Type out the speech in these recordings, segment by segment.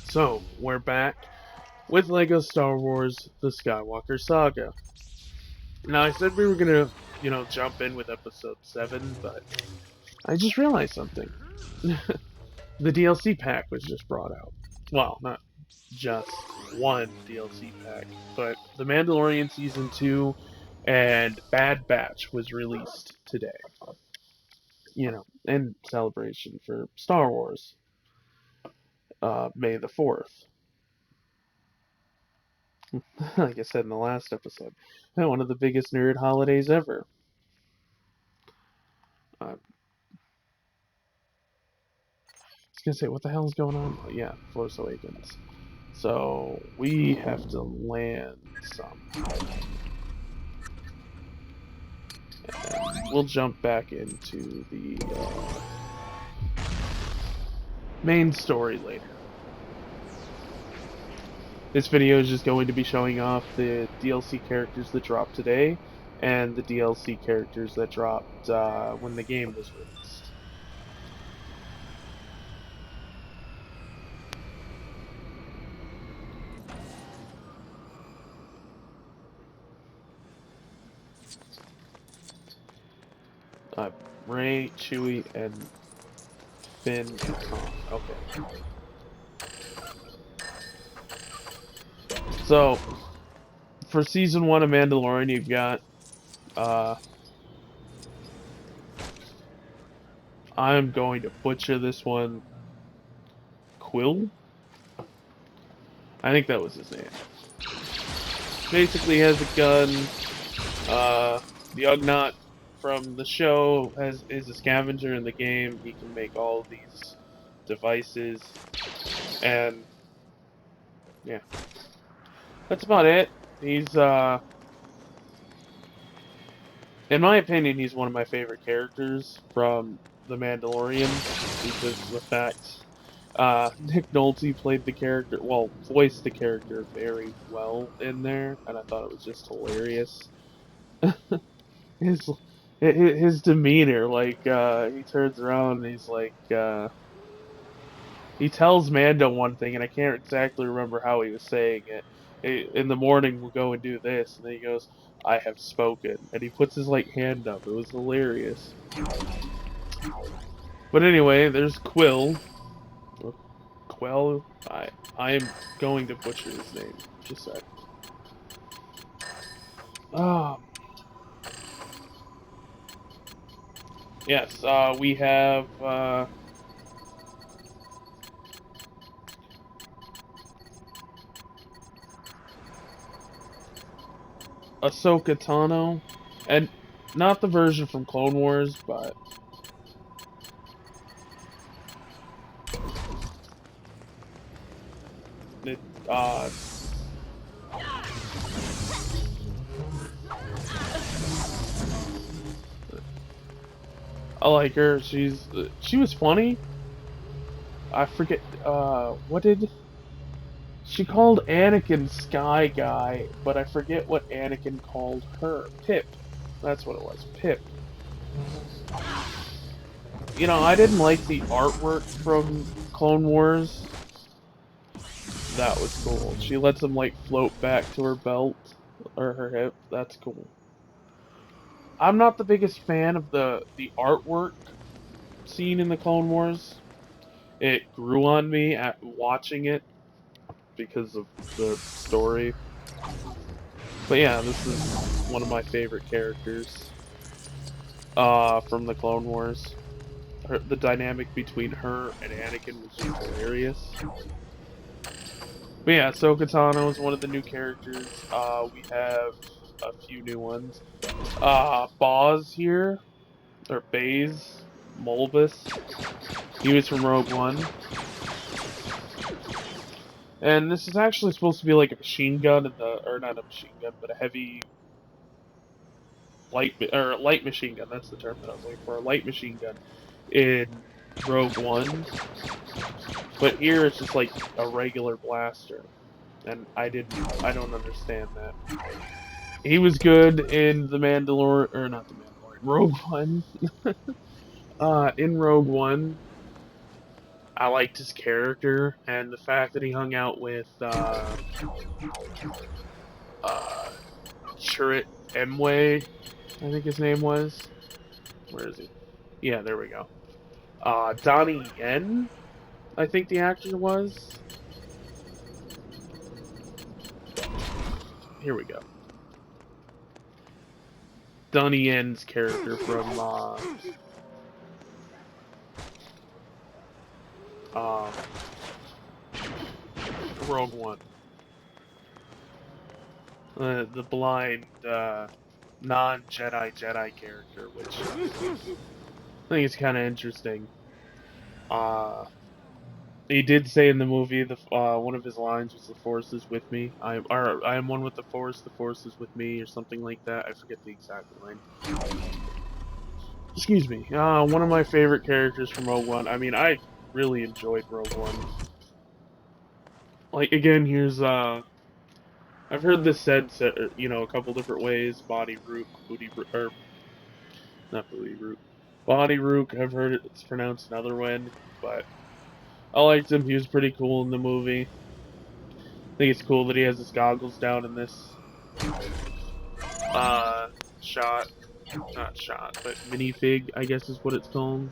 So, we're back with LEGO Star Wars The Skywalker Saga. Now, I said we were gonna, jump in with episode 7, but I just realized something. The DLC pack was just brought out. Well, not just one DLC pack, but The Mandalorian Season 2 and Bad Batch was released today. In celebration for Star Wars, May the 4th. Like I said in the last episode, one of the biggest nerd holidays ever. I was gonna say, what the hell is going on? Oh, yeah, Force Awakens. So we have to land some. And we'll jump back into the main story later. This video is just going to be showing off the DLC characters that dropped today and the DLC characters that dropped when the game was released. Rey, Chewie, and Finn and Tom. Okay. So, for Season 1 of Mandalorian, you've got, I'm going to butcher this one, Quill? I think that was his name. Basically, he has a gun. The Ugnaught from the show is a scavenger in the game. He can make all of these devices, and yeah, that's about it. He's in my opinion, he's one of my favorite characters from The Mandalorian because of the fact Nick Nolte played the character, well, voiced the character very well in there, and I thought it was just hilarious. his his demeanor, like he turns around and he's like, he tells Mando one thing, and I can't exactly remember how he was saying it. In the morning, we'll go and do this, and then he goes, "I have spoken," and he puts his like hand up. It was hilarious. But anyway, there's Quill. Or Quell. I am going to butcher his name. Just a sec. Um. Yes. We have. Ahsoka Tano, and not the version from Clone Wars, but it, I like her. She was funny. I forget what did she called Anakin Sky Guy, but I forget what Anakin called her. Pip. That's what it was. Pip. I didn't like the artwork from Clone Wars. That was cool. She lets him like float back to her belt or her hip. That's cool. I'm not the biggest fan of the artwork seen in the Clone Wars. It grew on me at watching it because of the story. But yeah, this is one of my favorite characters from the Clone Wars. The dynamic between her and Anakin was just hilarious. But yeah, Ahsoka Tano is one of the new characters. We have a few new ones. Boz here, or Baze Mulbus. He was from Rogue One. And this is actually supposed to be like a machine gun or not a machine gun, but a heavy light machine gun. That's the term that I was looking for. A light machine gun in Rogue One. But here it's just like a regular blaster. And I don't understand that. He was good in the Mandalorian, or not the Mandalorian, Rogue One. In Rogue One, I liked his character and the fact that he hung out with Chirrut Emwe, I think his name was. Where is he? Yeah, there we go. Donnie Yen, I think the actor was. Here we go. Donnie Yen's character from um, Rogue One. The blind, non-Jedi character, which I think is kind of interesting. Uh, he did say in the movie one of his lines was "The Force is with me." I am one with the Force is with me, or something like that. I forget the exact line. Excuse me. One of my favorite characters from Rogue One. I mean, I really enjoyed Rogue One. Like again, here's I've heard this said, a couple different ways. Body Rook, Booty Rook, or not Booty Rook. Body Rook, I've heard it's pronounced another way, but I liked him. He was pretty cool in the movie. I think it's cool that he has his goggles down in this shot. Not shot, but minifig, I guess is what it's called.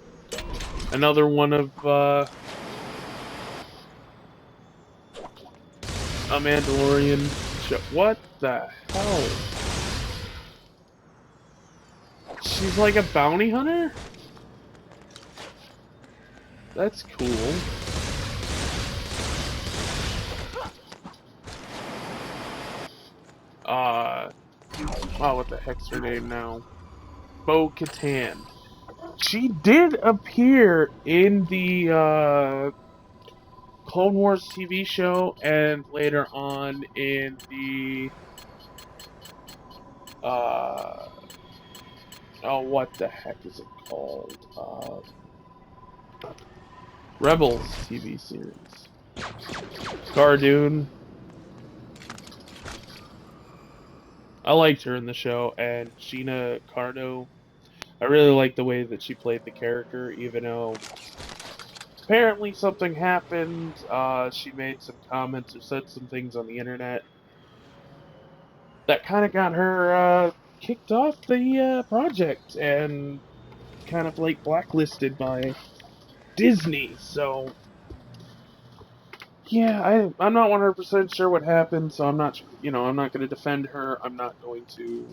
Another one of a Mandalorian show. What the hell? She's like a bounty hunter? That's cool. Oh, what the heck's her name now? Bo-Katan. She did appear in the Clone Wars TV show and later on in the oh, what the heck is it called? Rebels TV series. Cardoon. I liked her in the show, and Gina Carano. I really liked the way that she played the character, even though apparently something happened. She made some comments or said some things on the internet that kind of got her kicked off the project and kind of like blacklisted by Disney. So yeah, I'm not 100% sure what happened. So I'm not I'm not going to defend her. I'm not going to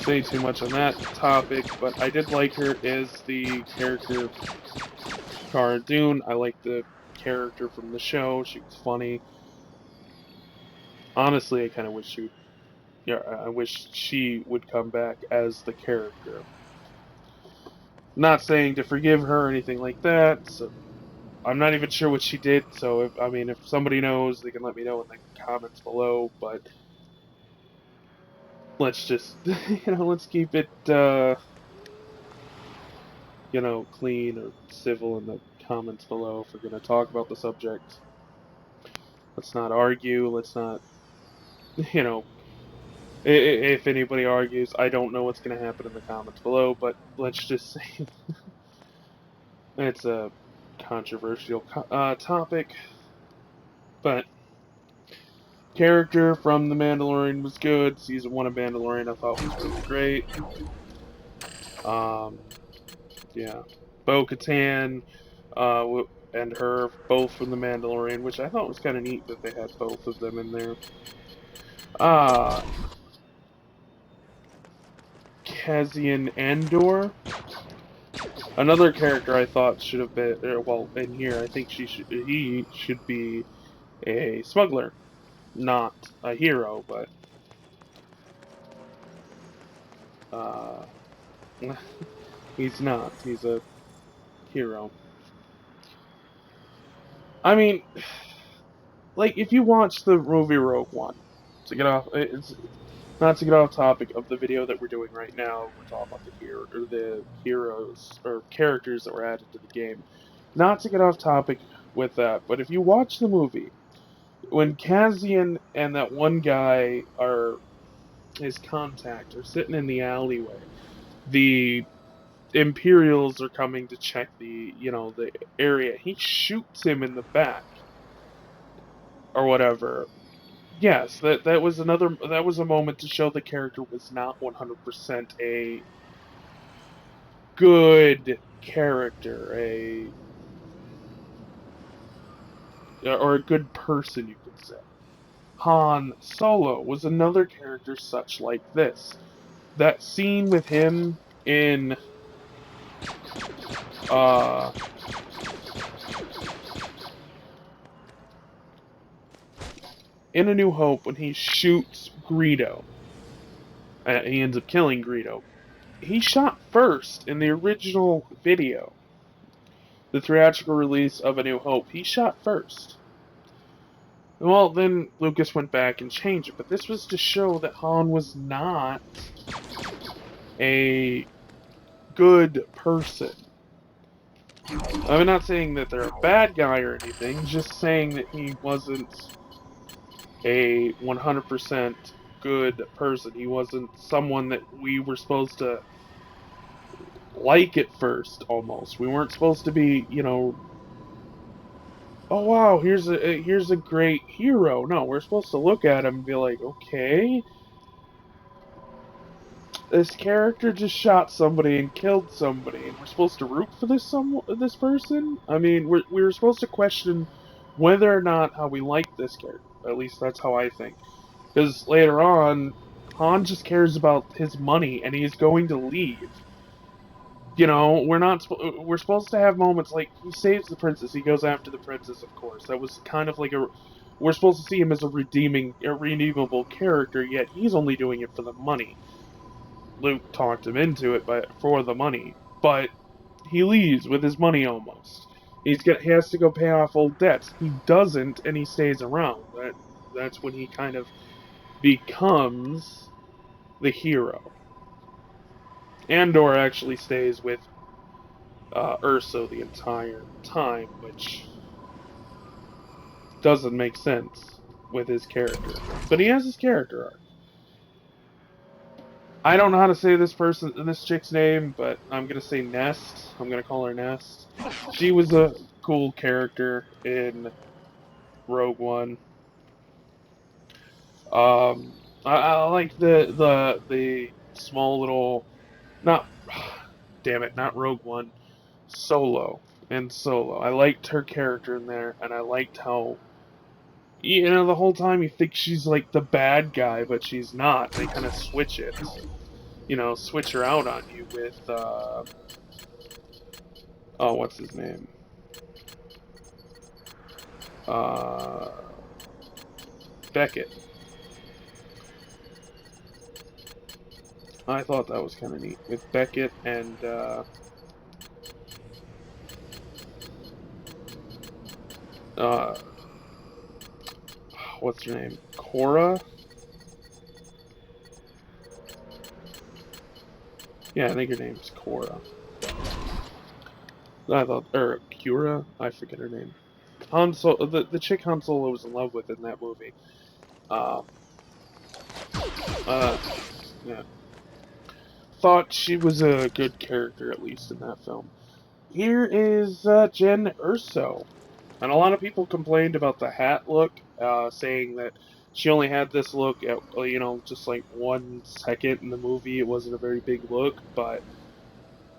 say too much on that topic. But I did like her as the character Cara Dune. I like the character from the show. She was funny. Honestly, I kind of wish I wish she would come back as the character. Not saying to forgive her or anything like that. So I'm not even sure what she did. So if somebody knows, they can let me know in the comments below. But let's just let's keep it clean or civil in the comments below if we're gonna talk about the subject. Let's not argue. Let's not you know if anybody argues, I don't know what's going to happen in the comments below, but let's just say it's a controversial topic. But character from The Mandalorian was good. Season 1 of Mandalorian I thought was really great. Um, yeah. Bo-Katan and her, both from The Mandalorian, which I thought was kind of neat that they had both of them in there. Cassian Andor. Another character I thought should have been, in here, I think he should be a smuggler, not a hero, but, uh, he's not. He's a hero. I mean, like, if you watch the movie Rogue One, it's not to get off topic of the video that we're doing right now, we're talking about the heroes, or characters that were added to the game. Not to get off topic with that, but if you watch the movie, when Cassian and that one guy his contact are sitting in the alleyway, the Imperials are coming to check the, the area. He shoots him in the back or whatever. Yes, that was a moment to show the character was not 100% a good character, or a good person, you could say. Han Solo was another character such like this. That scene with him uh in A New Hope when he shoots Greedo. He ends up killing Greedo. He shot first in the original video, the theatrical release of A New Hope. He shot first. Well, then Lucas went back and changed it, but this was to show that Han was not a good person. I'm not saying that they're a bad guy or anything, just saying that he wasn't a 100% good person. He wasn't someone that we were supposed to like at first, almost. We weren't supposed to be, oh wow, here's a great hero. No, we're supposed to look at him and be like, okay, this character just shot somebody and killed somebody, and we're supposed to root for this person. I mean, we were supposed to question whether or not how we like this character. At least that's how I think. Because later on, Han just cares about his money, and he's going to leave. We're supposed to have moments like he saves the princess. He goes after the princess, of course. That was kind of like we're supposed to see him as a redeemable character. Yet he's only doing it for the money. Luke talked him into it, for the money. But he leaves with his money almost. He has to go pay off old debts. He doesn't, and he stays around. That's when he kind of becomes the hero. Andor actually stays with Urso the entire time, which doesn't make sense with his character. But he has his character arc. I don't know how to say this chick's name, but I'm gonna say Nest. I'm gonna call her Nest. She was a cool character in Rogue One. I like the small little, not, damn it, not Rogue One, Solo. I liked her character in there, and I liked how, the whole time you think she's like the bad guy, but she's not. They kind of switch it. Switch her out on you with, oh, what's his name? Beckett. I thought that was kind of neat with Beckett and, what's her name? Cora? Yeah, I think her name's Cora. Cura? I forget her name. The chick Han Solo was in love with in that movie. Yeah. Thought she was a good character, at least in that film. Here is Jyn Erso. And a lot of people complained about the hat look, saying that she only had this look at, just like 1 second in the movie. It wasn't a very big look, but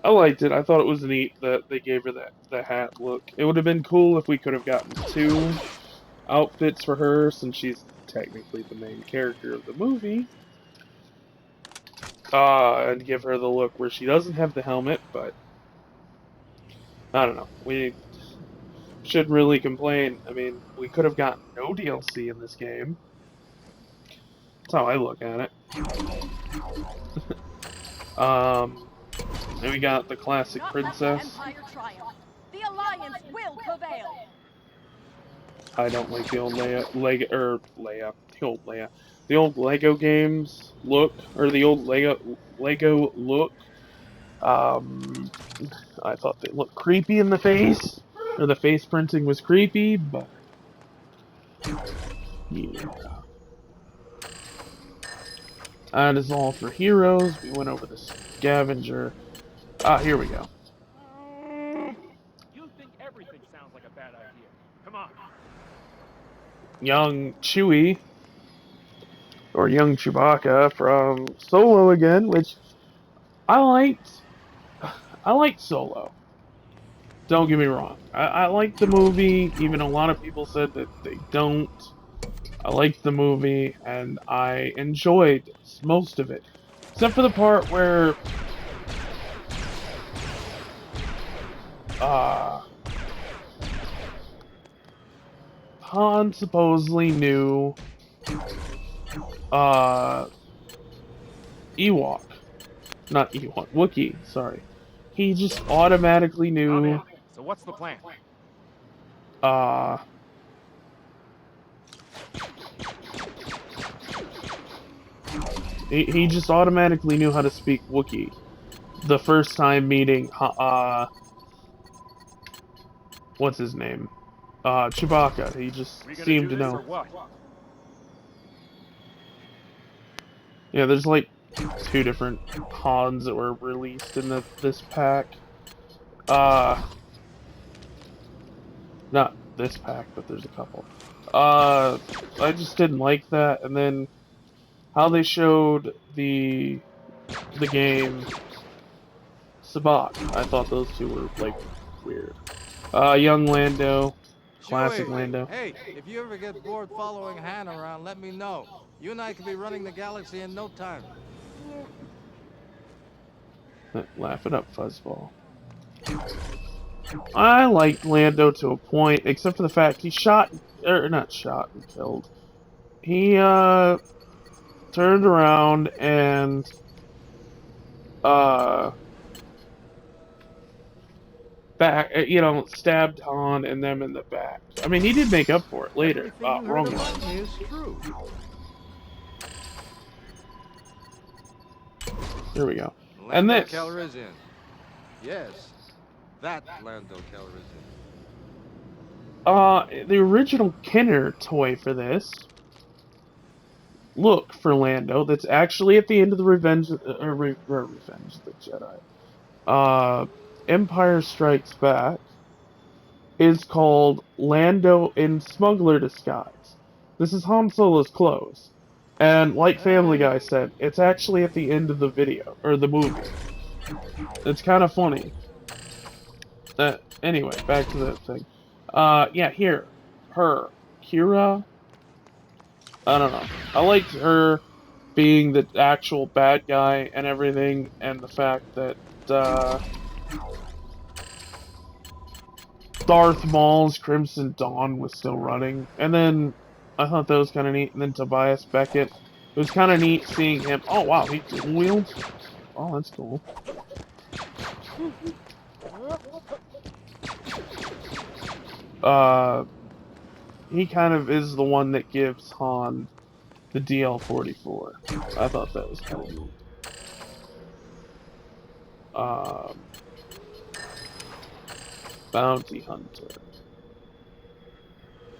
I liked it. I thought it was neat that they gave her the hat look. It would have been cool if we could have gotten 2 outfits for her, since she's technically the main character of the movie. And give her the look where she doesn't have the helmet, but I don't know. We shouldn't really complain. I mean, we could have gotten no DLC in this game. That's how I look at it. Then we got the classic princess. The Alliance will prevail. I don't like the old the old Lego games look, or the old Lego look. I thought they looked creepy in the face, or the face printing was creepy, but yeah. That is all for Heroes. We went over this scavenger. Ah, here we go. You think everything sounds like a bad idea. Come on. Young Chewie, or young Chewbacca from Solo again, which I liked. I liked Solo. Don't get me wrong. I liked the movie, even a lot of people said that they don't. I liked the movie, and I enjoyed most of it. Except for the part where uh, Han supposedly knew uh, Ewok. Not Ewok, Wookiee, sorry. He just automatically I'm knew in. So what's the plan? uh, he just automatically knew how to speak Wookiee the first time meeting what's his name? Chewbacca. He just We gonna seemed do to this know. or what? Yeah, there's like two different Hans that were released in this pack. Uh, not this pack, but there's a couple. I just didn't like that, and then how they showed the game Sabak. I thought those two were like weird. Young Lando, classic Chewie, Lando. hey, if you ever get bored following Han around, let me know. You and I could be running the galaxy in no time. Laugh it up, Fuzzball. I liked Lando to a point, except for the fact he shot, or not shot and killed. He turned around and uh stabbed Han and them in the back. I mean, he did make up for it later. Everything you heard Wrong about line. me is true. Here we go. And Lando this. Calrissian. Yes, that Lando Calrissian. The original Kenner toy for this. Look for Lando. That's actually at the end of the Revenge of the Jedi. Empire Strikes Back is called Lando in Smuggler Disguise. This is Han Solo's clothes. And like Family Hey. Guy said, it's actually at the end of the video, or the movie. It's kind of funny. Anyway, back to the thing. Yeah, here. Her. Kira? I don't know. I liked her being the actual bad guy and everything, and the fact that, Darth Maul's Crimson Dawn was still running. And then I thought that was kind of neat. And then Tobias Beckett. It was kind of neat seeing him. Oh, wow, he dual wields? Oh, that's cool. Uh, he kind of is the one that gives Han the DL-44. I thought that was kind of neat. Bounty Hunter.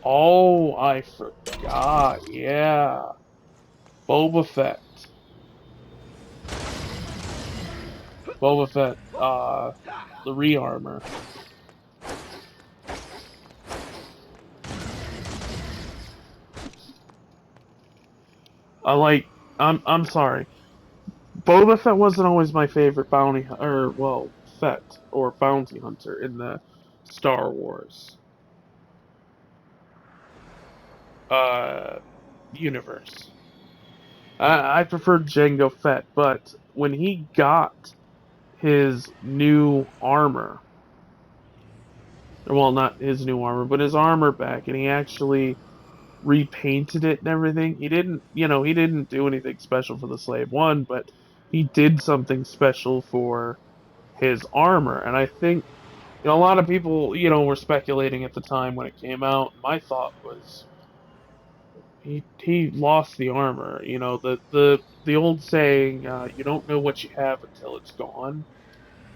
Oh, I forgot. Yeah. Boba Fett. Boba Fett, the rearmor. I'm sorry. Boba Fett wasn't always my favorite Fett or bounty hunter in the Star Wars uh universe. I preferred Jango Fett, but when he got his new armor, well, not his new armor, but his armor back, and he actually repainted it and everything. He didn't do anything special for the Slave One, but he did something special for his armor. And I think, a lot of people, were speculating at the time when it came out. My thought was he lost the armor. The old saying, you don't know what you have until it's gone.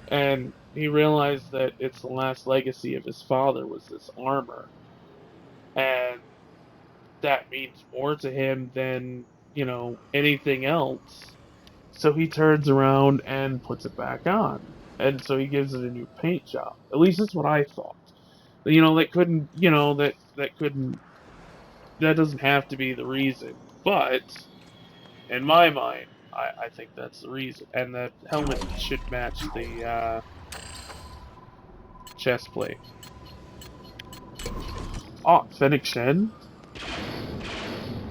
And he realized that it's the last legacy of his father was this armor. And that means more to him than anything else. So he turns around and puts it back on. And so he gives it a new paint job. At least that's what I thought. You know, that couldn't, you know, that couldn't, that doesn't have to be the reason. But, in my mind, I think that's the reason. And the helmet should match the chest plate. Oh, Fennec Shen?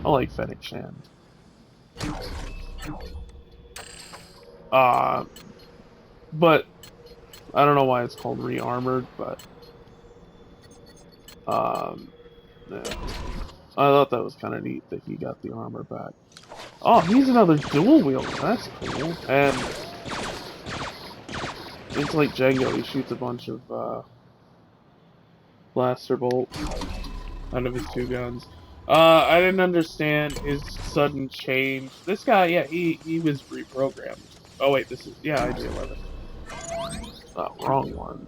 I like Fennec Shen. But I don't know why it's called re-armored, but yeah. I thought that was kind of neat that he got the armor back. Oh, he's another dual wielder. That's cool. And it's like Django. He shoots a bunch of blaster bolts out of his two guns. I didn't understand his sudden change. This guy, yeah, he was reprogrammed. Oh wait, this is IG-11. Oh, wrong one.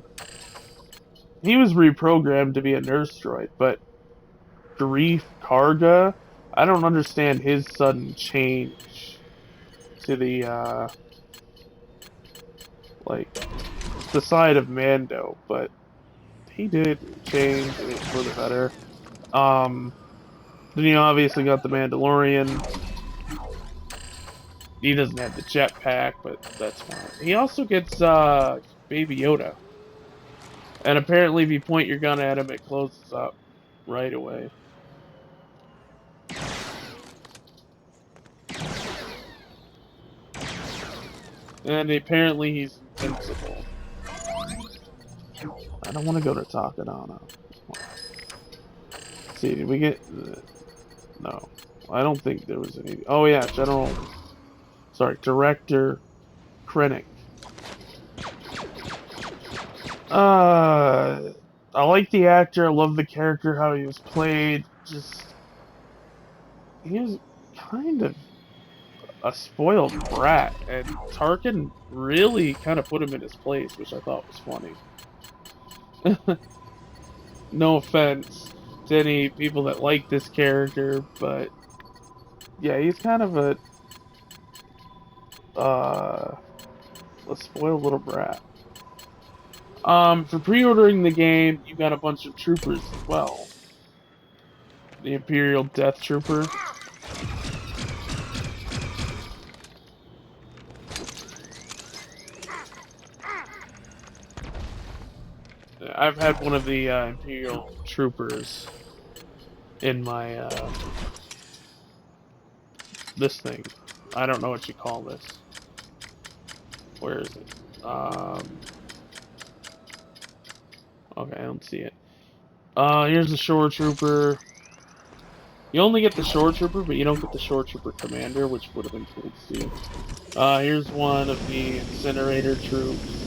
He was reprogrammed to be a nurse droid, but Greef Karga, I don't understand his sudden change to the like the side of Mando, but he did change for the better. Then you obviously got the Mandalorian. He doesn't have the jetpack, but that's fine. He also gets Baby Yoda. And apparently if you point your gun at him, it closes up right away. And apparently he's invincible. I don't want to go to Takodana. Let's see, did we get... no. I don't think there was any... oh yeah, Director Krennic. I like the actor, I love the character, how he was played. Just... he was kind of a spoiled brat, and Tarkin really kind of put him in his place, which I thought was funny. No offense to any people that like this character, but yeah, he's kind of a spoiled little brat. For pre-ordering the game, you got a bunch of troopers as well. The Imperial Death Trooper. I've had one of the Imperial Troopers in my this thing. I don't know what you call this. Where is it? Okay, I don't see it. Here's the Shore Trooper. You only get the Shore Trooper, but you don't get the Shore Trooper Commander, which would have been cool to see. Here's one of the Incinerator Troops.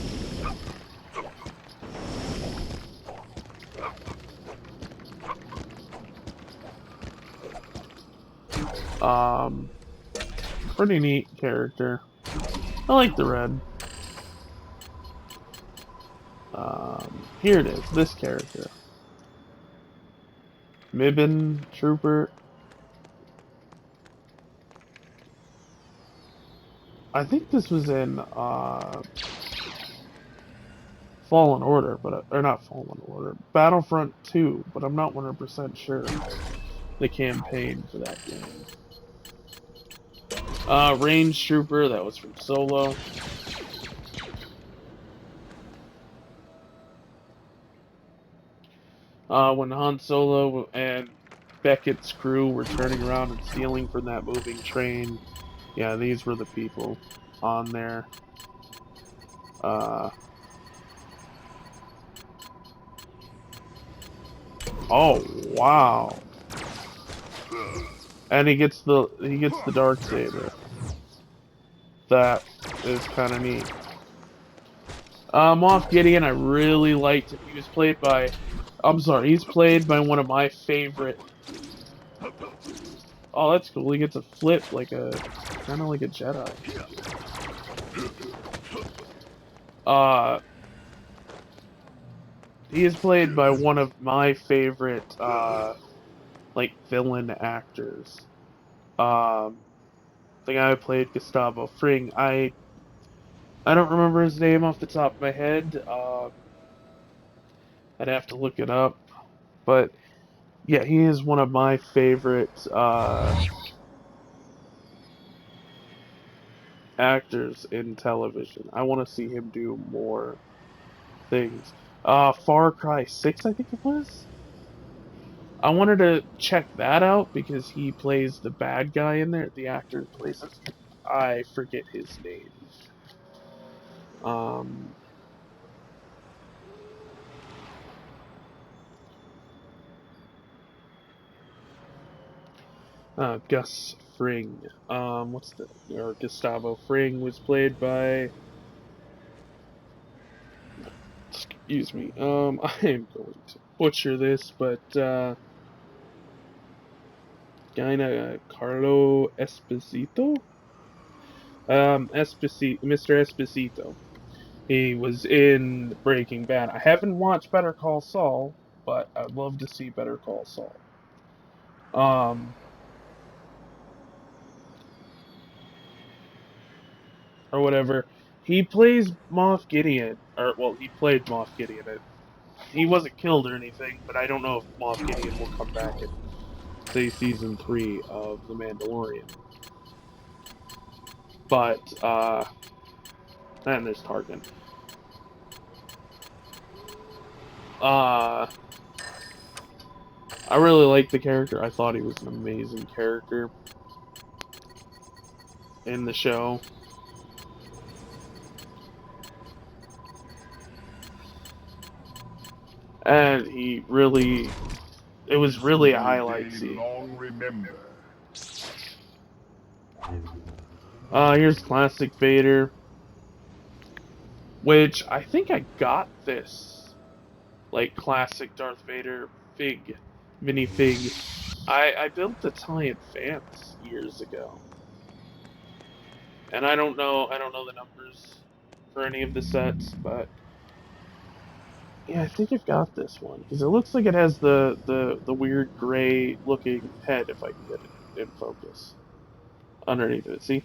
Pretty neat character. I like the red. Here it is, this character. Mibin Trooper. I think this was in Fallen Order, but or not Fallen Order, Battlefront 2, but I'm not 100% sure the campaign for that game. Range Trooper, that was from Solo. When Han Solo and Beckett's crew were turning around and stealing from that moving train, yeah, these were the people on there. Oh wow! And he gets the Darksaber. That is kind of neat. Moff Gideon, I really liked it. He was played by, he's played by one of my favorite. Oh, that's cool. He gets a flip like a, kind of like a Jedi. He is played by one of my favorite, like, villain actors. The the guy who played Gustavo Fring. I don't remember his name off the top of my head. I'd have to look it up. But yeah, he is one of my favorite actors in television. I want to see him do more things. Far Cry 6, I think it was. I wanted to check that out because he plays the bad guy in there. The actor who plays it, I forget his name. Um, Gus Fring. Or Gustavo Fring was played by. Excuse me. I am going to butcher this, but kinda Carlo Esposito. Mr. Esposito. He was in Breaking Bad. I haven't watched Better Call Saul, but I'd love to see Better Call Saul. Or whatever. He plays Moff Gideon, or well, he played Moff Gideon. He wasn't killed or anything, but I don't know if Moff Gideon will come back in, say, season 3 of The Mandalorian. But and there's Tarkin. I really liked the character. I thought he was an amazing character in the show. And it was really a highlight scene. Here's classic Vader, which I think I got this, like, classic Darth Vader minifig. I built the Italian Fans years ago, and I don't know the numbers for any of the sets, but yeah, I think I've got this one because it looks like it has the weird gray looking head. If I can get it in focus underneath it, see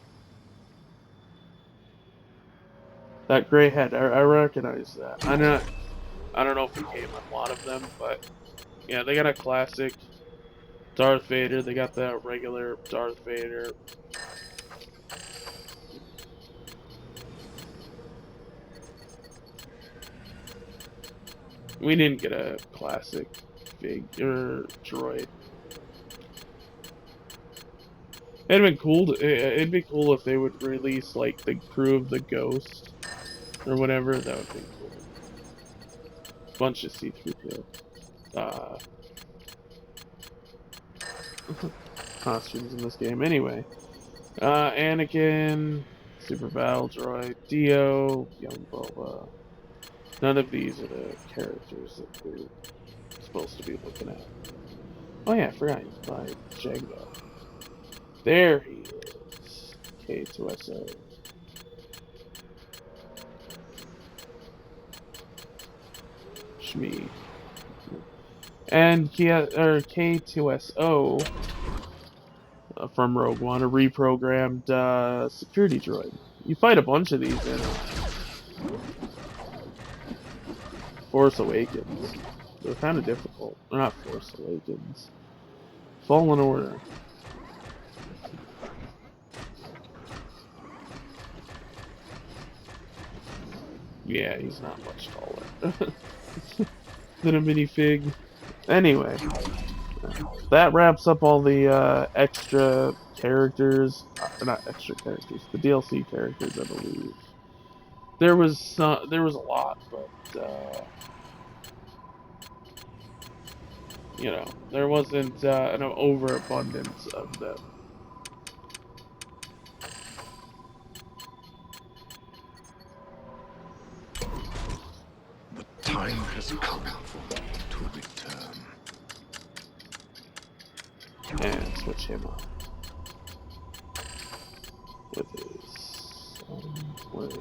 that gray head? I recognize that. I don't know if it came on a lot of them, but yeah, they got a classic Darth Vader. They got the regular Darth Vader. We didn't get a classic figure droid. It'd be cool if they would release like the crew of the Ghost or whatever. That would be cool. Bunch of C-3PO costumes in this game. Anyway, Anakin, Super Battle Droid, Dio, Young Boba. None of these are the characters that we're supposed to be looking at. Oh yeah, I forgot he's by Jango. There he is. K2SO. Shmi. And K2SO from Rogue One, a reprogrammed security droid. You fight a bunch of these in Force Awakens. They're kind of difficult. They're not Force Awakens. Fallen Order. Yeah, he's not much taller than a minifig. Anyway, that wraps up all the extra characters. Not extra characters, the DLC characters, I believe. There was a lot, but you know, there wasn't an overabundance of them. The time has come to return. And switch him up with his where is he?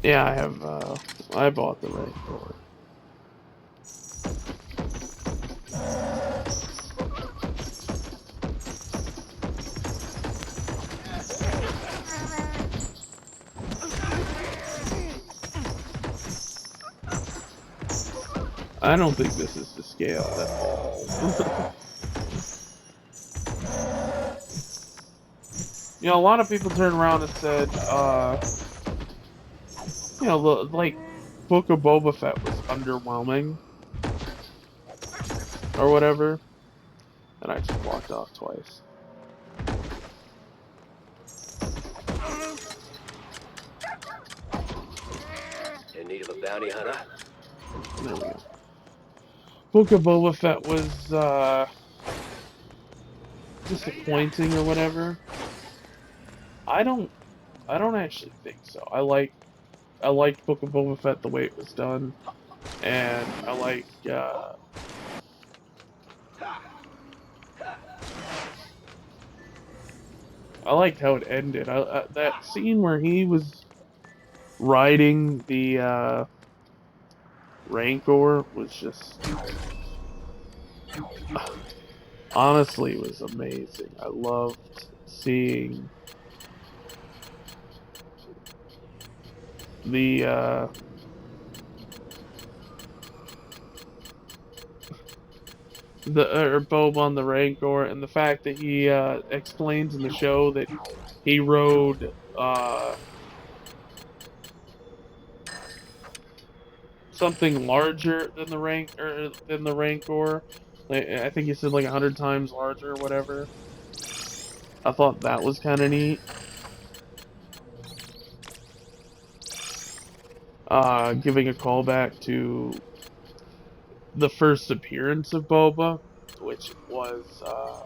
Yeah, I have I bought the right for I don't think this is to scale at all. You know, a lot of people turned around and said, you know, like, Book of Boba Fett was underwhelming. Or whatever. And I just walked off twice. In need of a bounty hunter? There we go. Book of Boba Fett was, disappointing or whatever. I don't actually think so. I liked Book of Boba Fett the way it was done. And I liked how it ended. That scene where he was riding the Rancor was just honestly it was amazing. I loved seeing the Boba on the Rancor, and the fact that he explains in the show that he rode something larger than the Rancor. Like, I think he said like 100 times larger or whatever. I thought that was kind of neat. Giving a callback to the first appearance of Boba, which was I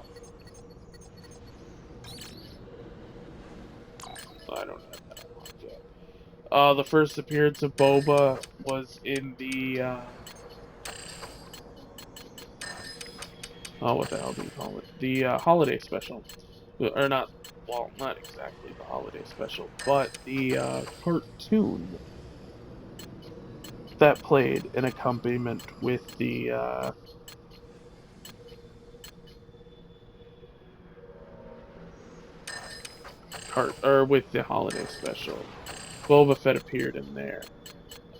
don't know that unlocked yet. The first appearance of Boba was in the oh, what the hell do you call it? The holiday special, or not? Well, not exactly the holiday special, but the cartoon that played an accompaniment with the with the holiday special. Boba Fett appeared in there,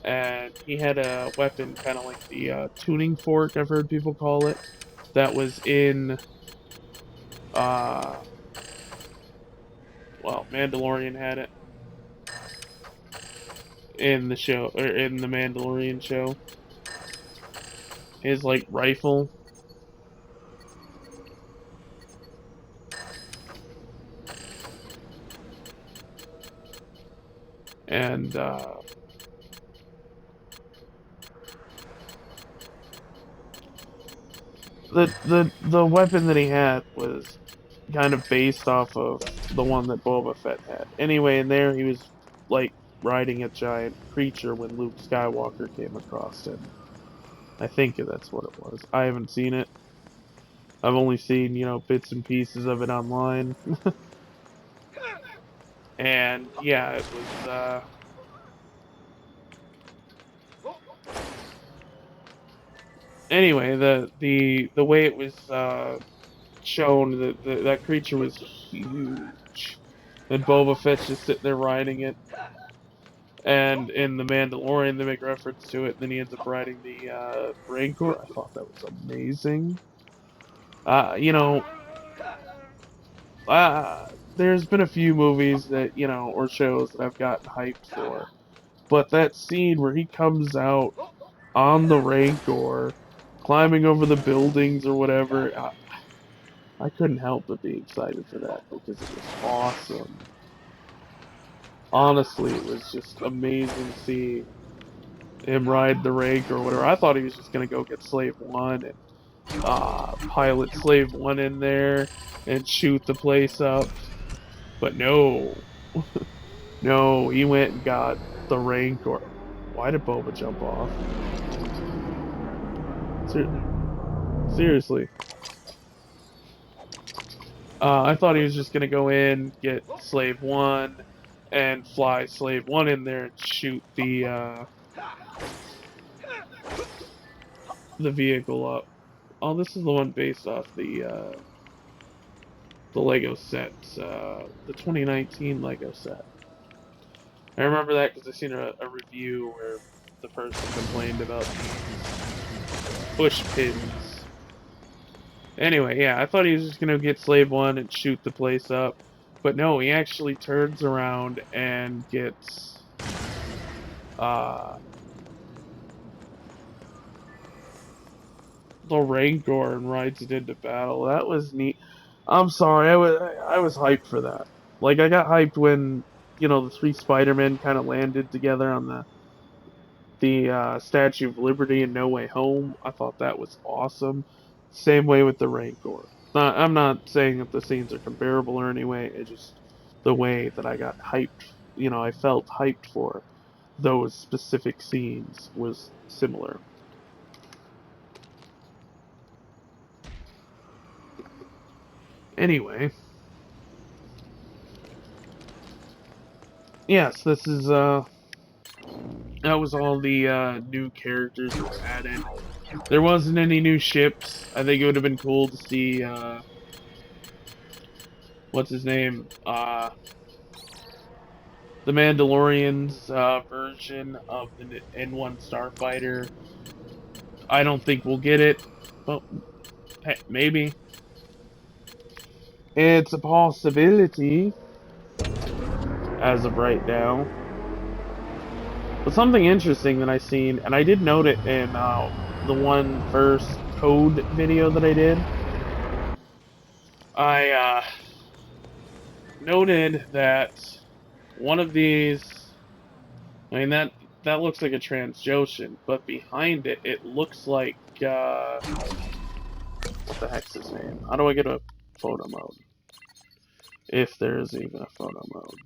and he had a weapon kind of like the tuning fork, I've heard people call it, that was in well, Mandalorian had it in the show, or in the Mandalorian show. His like rifle. And the weapon that he had was kind of based off of the one that Boba Fett had. Anyway, in there he was like riding a giant creature when Luke Skywalker came across him. I think that's what it was. I haven't seen it. I've only seen, you know, bits and pieces of it online. And yeah, it was anyway, the way it was shown, that creature was huge, and Boba Fett's just sitting there riding it. And in the Mandalorian, they make reference to it, and then he ends up riding the Rancor. I thought that was amazing. You know, there's been a few movies that, you know, or shows that I've gotten hyped for, but that scene where he comes out on the Rancor, climbing over the buildings or whatever, I couldn't help but be excited for that because it was awesome. Honestly, it was just amazing to see him ride the Rancor or whatever. I thought he was just gonna go get Slave One and pilot Slave One in there and shoot the place up, but no, no, he went and got the Rancor. Why did Boba jump off? Seriously. I thought he was just gonna go in, get Slave One, and fly Slave One in there and shoot the vehicle up. Oh, this is the one based off the Lego set, the 2019 Lego set. I remember that because I seen a review where the person complained about push pins. Anyway, yeah, I thought he was just gonna get Slave 1 and shoot the place up. But no, he actually turns around and gets the Rancor and rides it into battle. That was neat. I'm sorry, I was hyped for that. Like, I got hyped when, you know, the three Spider-Men kind of landed together on the Statue of Liberty in No Way Home. I thought that was awesome. Same way with the Rancor. I'm not saying that the scenes are comparable or any way. It's just the way that I got hyped. You know, I felt hyped for those specific scenes was similar. Anyway. Yes, this is, that was all the, new characters that were added. There wasn't any new ships. I think it would have been cool to see, what's his name? The Mandalorian's, version of the N1 Starfighter. I don't think we'll get it, but hey, maybe. It's a possibility, as of right now. But something interesting that I seen, and I did note it in the one first code video that I did. I noted that one of these, I mean that looks like a Transocean, but behind it, it looks like what the heck's his name? How do I get a photo mode? If there is even a photo mode.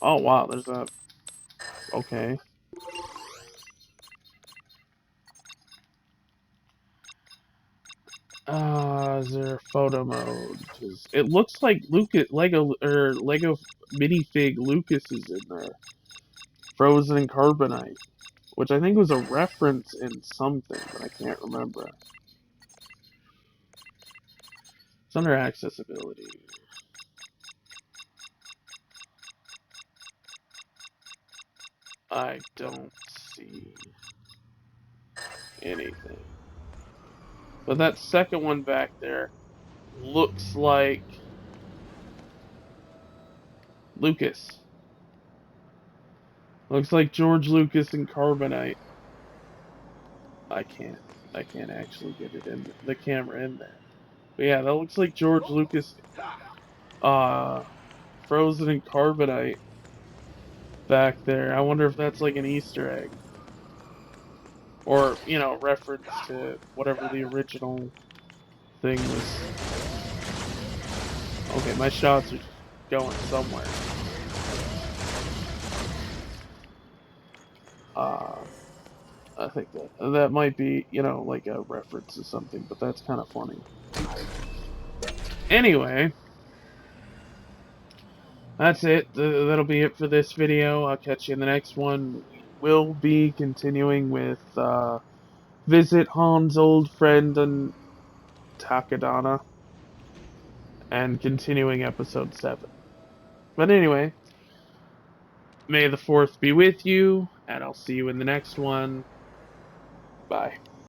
Oh wow, there's a. Okay. Is there a photo mode? 'Cause it looks like Lego minifig Lucas is in there. Frozen in Carbonite. Which I think was a reference in something, but I can't remember. It's under accessibility. I don't see anything. But that second one back there looks like Lucas. Looks like George Lucas in Carbonite. I can't actually get it in the camera in there. But yeah, that looks like George Lucas Frozen in Carbonite back there. I wonder if that's like an Easter egg. Or, you know, reference to whatever the original thing was. Okay, my shots are going somewhere. I think that might be, you know, like a reference to something, but that's kind of funny. Anyway, that's it. That'll be it for this video. I'll catch you in the next one. We'll be continuing with visit Han's old friend and Takadana, and continuing episode 7. But anyway, may the 4th be with you, and I'll see you in the next one. Bye.